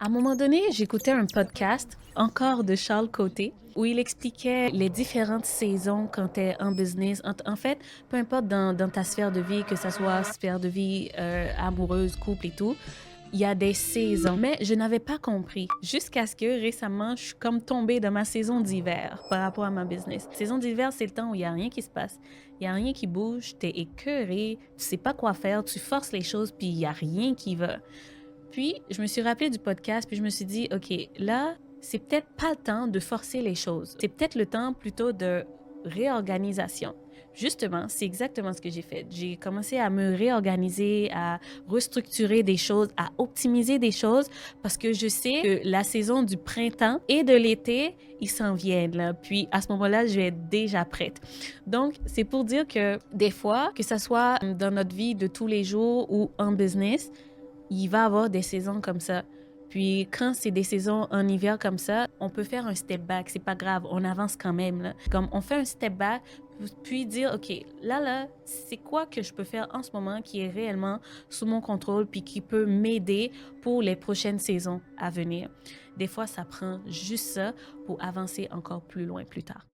À un moment donné, j'écoutais un podcast, encore de Charles Côté, où il expliquait les différentes saisons quand tu es en business. En fait, peu importe dans ta sphère de vie, que ça soit sphère de vie amoureuse, couple et tout, il y a des saisons. Mais je n'avais pas compris jusqu'à ce que récemment, je suis comme tombée dans ma saison d'hiver par rapport à ma business. Saison d'hiver, c'est le temps où il n'y a rien qui se passe. Il n'y a rien qui bouge, tu es écœuré, tu sais pas quoi faire, tu forces les choses, puis il n'y a rien qui va. Puis, je me suis rappelé du podcast, puis je me suis dit, OK, là, c'est peut-être pas le temps de forcer les choses. C'est peut-être le temps plutôt de réorganisation. Justement, c'est exactement ce que j'ai fait. J'ai commencé à me réorganiser, à restructurer des choses, à optimiser des choses parce que je sais que la saison du printemps et de l'été, ils s'en viennent là. Puis à ce moment-là, je vais être déjà prête. Donc, c'est pour dire que des fois, que ça soit dans notre vie de tous les jours ou en business, il va y avoir des saisons comme ça. Puis quand c'est des saisons en hiver comme ça, on peut faire un step back, c'est pas grave, on avance quand même là. Comme on fait un step back puis dire OK, là c'est quoi que je peux faire en ce moment qui est réellement sous mon contrôle puis qui peut m'aider pour les prochaines saisons à venir. Des fois ça prend juste ça pour avancer encore plus loin plus tard.